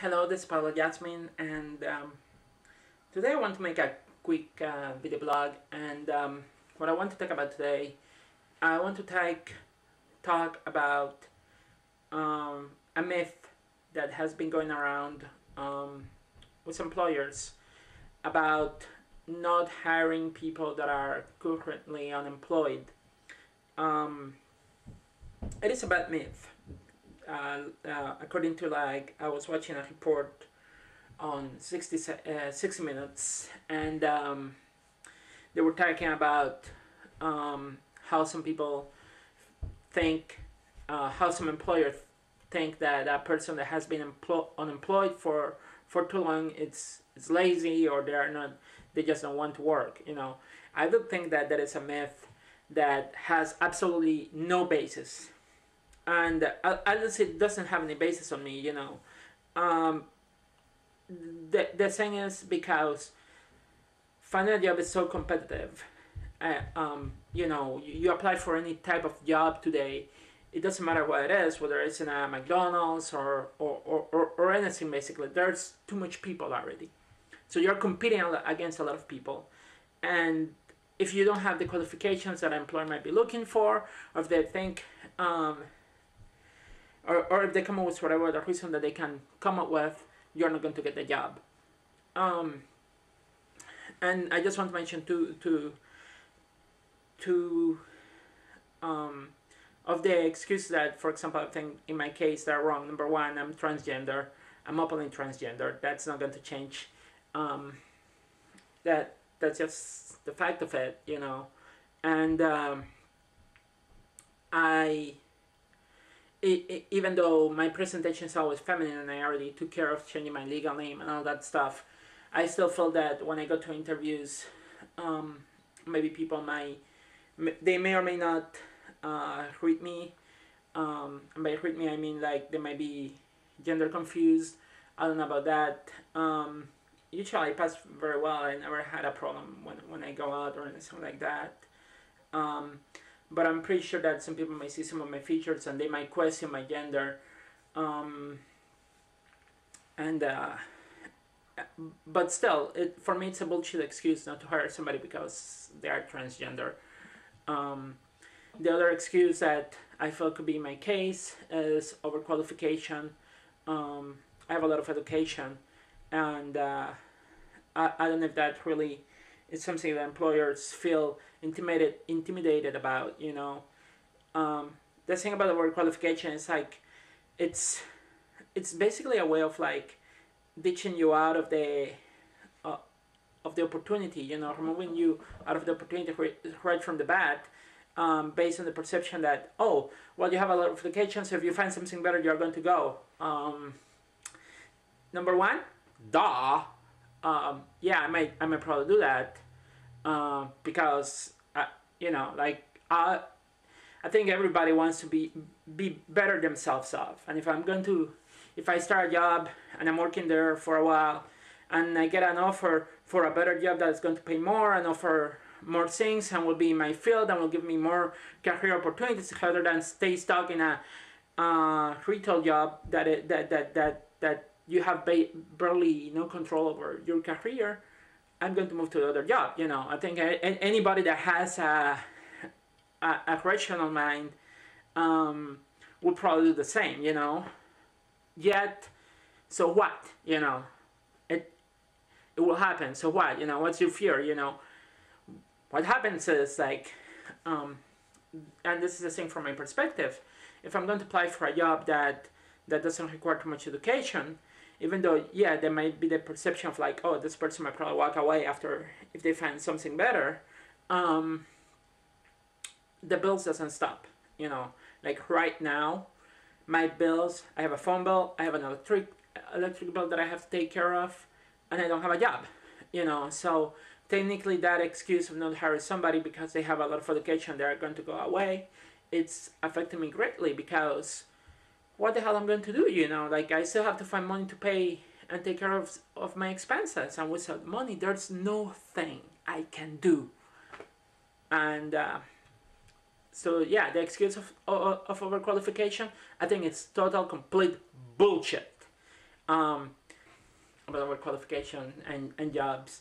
Hello, this is Paolo Jasmine, and today I want to make a quick video blog. And what I want to talk about today, I want to talk about a myth that has been going around with employers about not hiring people that are currently unemployed. It is a bad myth. According to I was watching a report on 60 Minutes, and they were talking about how some people think, how some employers think that a person that has been unemployed for too long is lazy, or they just don't want to work. I don't think that that is a myth that has absolutely no basis. And I don't say it doesn't have any basis on me. The thing is, because finding a job is so competitive. You apply for any type of job today. It doesn't matter what it is, whether it's in a McDonald's or anything. Basically, there's too much people already, so you're competing against a lot of people. And if you don't have the qualifications that an employer might be looking for, or if they think or if they come up with whatever the reason that they can come up with, you're not going to get the job. And I just want to mention two of the excuses that, for example, I think in my case they're wrong. Number one, I'm transgender. I'm openly transgender. That's not going to change. That's just the fact of it, And even though my presentation is always feminine and I already took care of changing my legal name and all that stuff, I still feel that when I go to interviews, maybe people may or may not read me. And by read me, I mean they might be gender confused. I don't know about that. Usually I pass very well. I never had a problem when I go out or anything like that. But I'm pretty sure that some people may see some of my features and they might question my gender. But still, for me it's a bullshit excuse not to hire somebody because they are transgender. The other excuse that I feel could be my case is overqualification. I have a lot of education, and I don't know if that really is something that employers feel intimidated about. The thing about overqualification is it's basically a way of ditching you out of the opportunity. Removing you out of the opportunity right from the bat. Based on the perception that, you have a lot of applications, so if you find something better, you're going to go. Number one, duh. I might probably do that, because I think everybody wants to be better themselves off. And if I start a job and I'm working there for a while, and I get an offer for a better job that's going to pay more and offer more things and will be in my field and will give me more career opportunities rather than stay stuck in a retail job that you have barely no control over your career, I'm going to move to the other job. I think anybody that has a rational mind will probably do the same. Yet, so what? It will happen. So what? What's your fear? What happens is and this is the thing from my perspective. If I'm going to apply for a job that doesn't require too much education, even though there might be the perception of this person might probably walk away after if they find something better, the bills doesn't stop. Right now, my bills, I have a phone bill, I have an electric bill that I have to take care of, and I don't have a job. So technically that excuse of not hiring somebody because they have a lot of education, they're going to go away. It's affecting me greatly, because what the hell I'm going to do? I still have to find money to pay and take care of my expenses, and without money there's no thing I can do. And so the excuse of overqualification, I think it's total complete bullshit. about overqualification and jobs.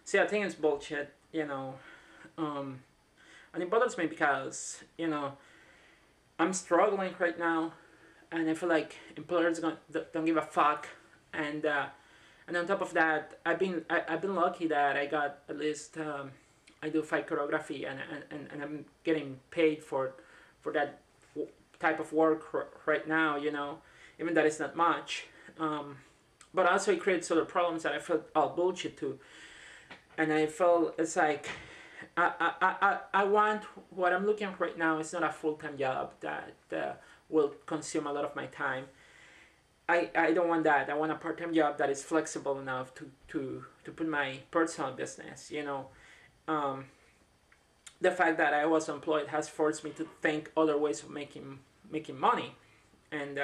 See, I think it's bullshit, you know. Um, and it bothers me because, you know, I'm struggling right now, and I feel like employers don't give a fuck. And on top of that, I've been lucky that I got at least I do fight choreography, and I'm getting paid for that type of work right now. You know, even that is not much. But also it creates other problems that I felt all bullshit too. And I felt it's like I want what I'm looking for right now is not a full-time job that will consume a lot of my time. I don't want that. I want a part-time job that is flexible enough to put my personal business, you know. Um, the fact that I was employed has forced me to think other ways of making money. And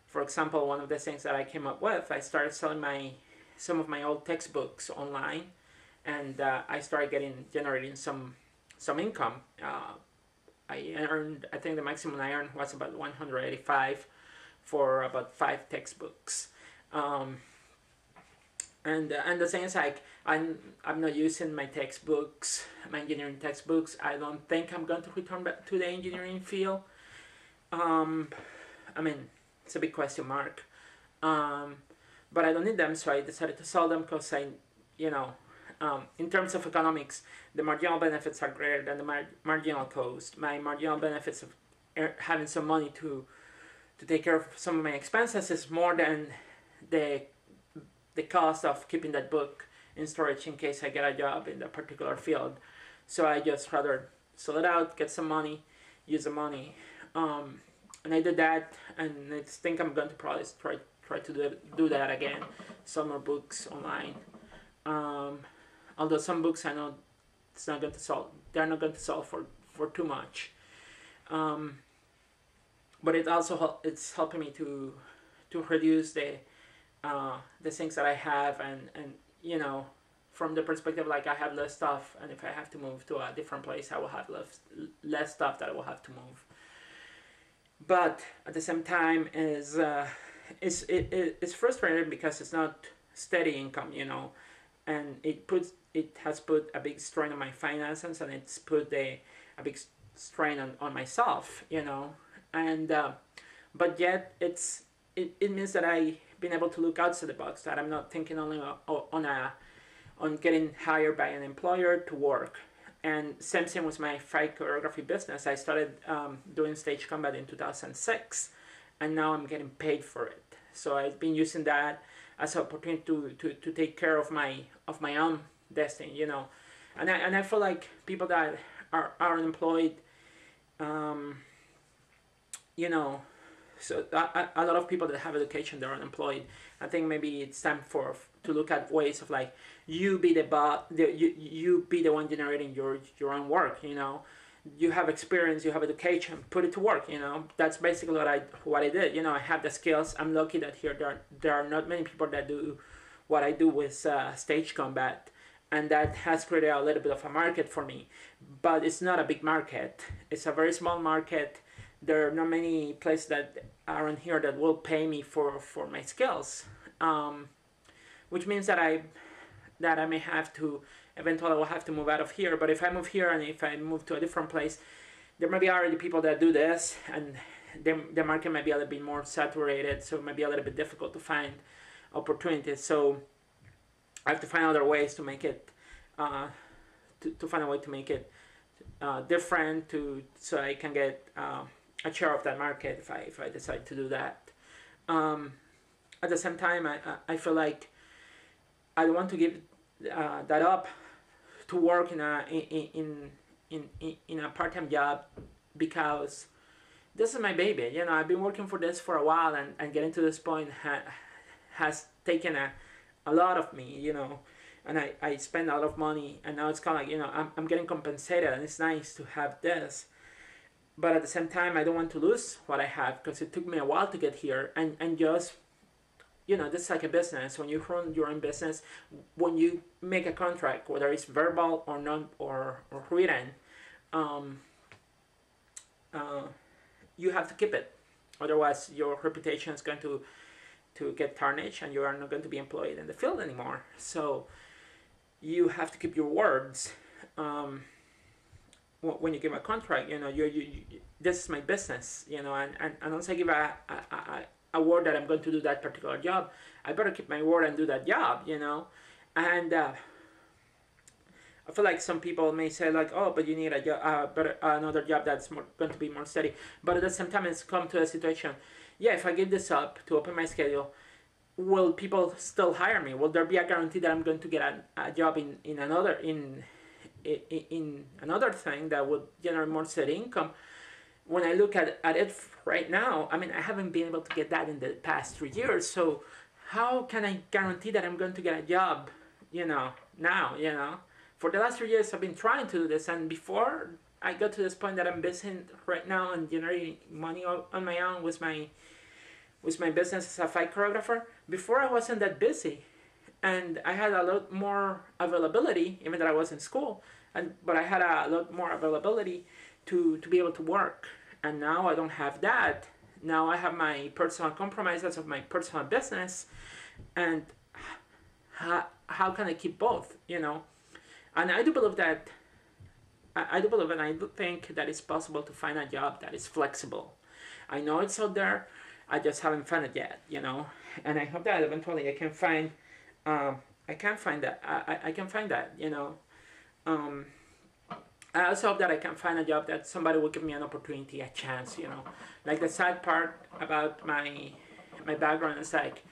for example, one of the things that I came up with, I started selling some of my old textbooks online, and I started generating some income. I think the maximum I earned was about 185 for about 5 textbooks. And the thing is, like, I'm not using my textbooks, my engineering textbooks. I don't think I'm going to return back to the engineering field. I mean, it's a big question mark. But I don't need them, so I decided to sell them because you know, in terms of economics, the marginal benefits are greater than the marginal cost. My marginal benefits of having some money to take care of some of my expenses is more than the cost of keeping that book in storage in case I get a job in that particular field. So I just rather sell it out, get some money, use the money. And I did that, and I think I'm going to probably try to do that again. Sell more books online. Although some books I know it's not going to sell. They're not going to sell for too much. But it's helping me to reduce the things that I have, and you know, from the perspective like I have less stuff, and if I have to move to a different place, I will have less stuff that I will have to move. But at the same time, it's frustrating because it's not steady income, you know, and it has put a big strain on my finances, and it's put a big strain on myself, you know, and but yet it means that I've been able to look outside the box, that I'm not thinking only on getting hired by an employer to work. And same thing with my fight choreography business. I started doing stage combat in 2006, and now I'm getting paid for it. So I've been using that as an opportunity to take care of my own destiny, you know. And I feel like people that are unemployed, you know, so a lot of people that have education, they're unemployed. I think maybe it's time to look at ways of like you be the boss, you be the one generating your own work. You know, you have experience, you have education, put it to work. You know, that's basically what I did. You know, I have the skills. I'm lucky that here there are not many people that do what I do with stage combat, and that has created a little bit of a market for me. But it's not a big market. It's a very small market. There are not many places that are around here that will pay me for my skills, which means that I may have to eventually will have to move out of here. But if I move here and if I move to a different place, there may be already people that do this, and the market might be a little bit more saturated, so it might be a little bit difficult to find opportunities. So I have to find other ways to make it to find a way to make it different, so I can get a share of that market if I decide to do that. At the same time, I feel like I don't want to give that up to work in a part-time job, because this is my baby. You know, I've been working for this for a while, and getting to this point has taken a lot of me, you know, and I spend a lot of money, and now it's kind of like, you know, I'm getting compensated, and it's nice to have this. But at the same time, I don't want to lose what I have, because it took me a while to get here, and just, you know, this is like a business. When you run your own business, when you make a contract, whether it's verbal or non or written, you have to keep it. Otherwise, your reputation is going to to get tarnished, and you are not going to be employed in the field anymore. So you have to keep your words. When you give a contract, this is my business, and once I give a word that I'm going to do that particular job, I better keep my word and do that job, and I feel like some people may say like, oh, but you need a job, another job that's going to be more steady. But at the same time, it's come to a situation, yeah, if I give this up to open my schedule, will people still hire me? Will there be a guarantee that I'm going to get a job in another thing that would generate more steady income? When I look at it right now, I mean, I haven't been able to get that in the past 3 years. So how can I guarantee that I'm going to get a job, now? For the last 3 years, I've been trying to do this, and before I got to this point that I'm busy right now and generating money on my own with my business as a fight choreographer, before I wasn't that busy, and I had a lot more availability, even though I was in school, but I had a lot more availability to be able to work, and now I don't have that. Now I have my personal compromises of my personal business, and how can I keep both, And I do believe that, I do believe and I do think that it's possible to find a job that is flexible. I know it's out there, I just haven't found it yet, And I hope that eventually I can find, I can find that, I also hope that I can find a job that somebody will give me an opportunity, a chance, Like the sad part about my background is like,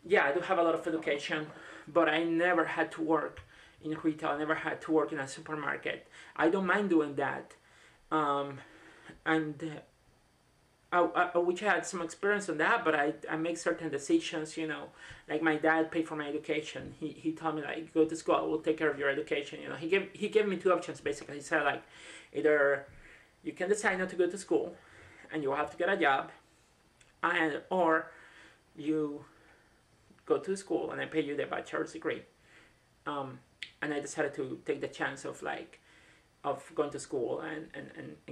yeah, I do have a lot of education, but I never had to work in retail. I never had to work in a supermarket. I don't mind doing that, and I wish I had some experience on that. But I make certain decisions. Like my dad paid for my education. He told me like, go to school. I will take care of your education. He gave me two options basically. He said like, either you can decide not to go to school, and you will have to get a job, or you go to school and I pay you the bachelor's degree. And I decided to take the chance of going to school and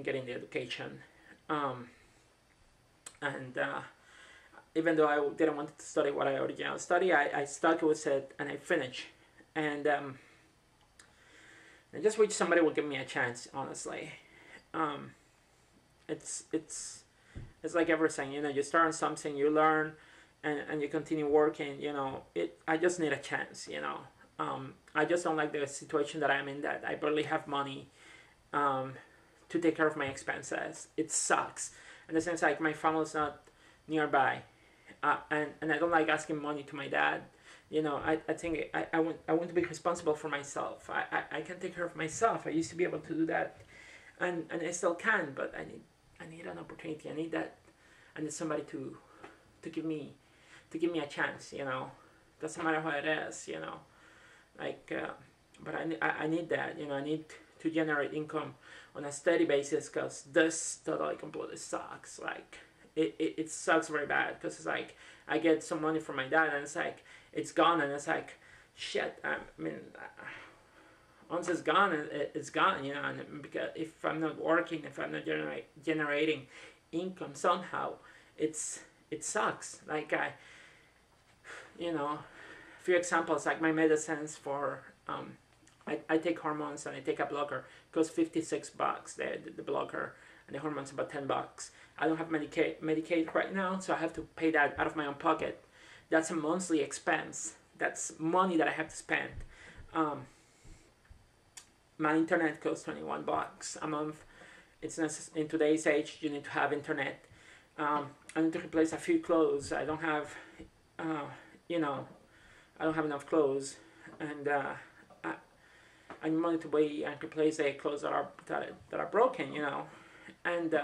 getting the education. Even though I didn't want to study what I originally studied, I stuck with it and I finished. And I just wish somebody would give me a chance, honestly. It's like everything, you start on something, you learn, and you continue working, I just need a chance, I just don't like the situation that I'm in, that I barely have money to take care of my expenses. It sucks. In the sense like my family's not nearby, and I don't like asking money to my dad. I think I want to be responsible for myself. I can take care of myself. I used to be able to do that, and I still can, but I need an opportunity. I need somebody to give me a chance. Doesn't matter what it is. But I need that, I need to generate income on a steady basis, because this totally completely sucks. Like, it sucks very bad, because it's like, I get some money from my dad, and it's like, it's gone, and it's like, shit, I mean, once it's gone, it's gone, and because if I'm not working, if I'm not generating income somehow, it sucks. Like, a few examples, like my medicines for I take hormones and I take a blocker. It costs $56, the blocker, and the hormones about $10. I don't have Medicaid right now, so I have to pay that out of my own pocket. That's a monthly expense. That's money that I have to spend. My internet costs $21 a month. It's in today's age, you need to have internet. I need to replace a few clothes. I don't have, I don't have enough clothes, and I need money to buy and replace the clothes that are broken, and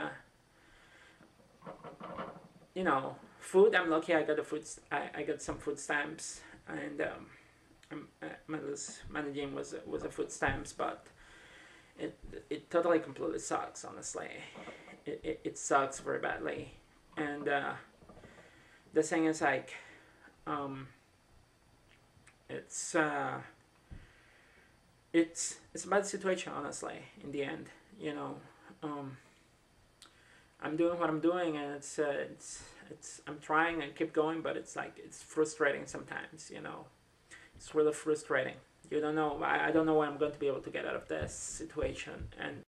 food. I'm lucky. I got the food. I got some food stamps, and my last managing was a food stamps, but it totally completely sucks. Honestly, it sucks very badly, and the thing is like, it's a bad situation, honestly. In the end, I'm doing what I'm doing, and I'm trying and keep going, but it's like it's frustrating sometimes. You know, it's really frustrating. You don't know. I don't know when I'm going to be able to get out of this situation, and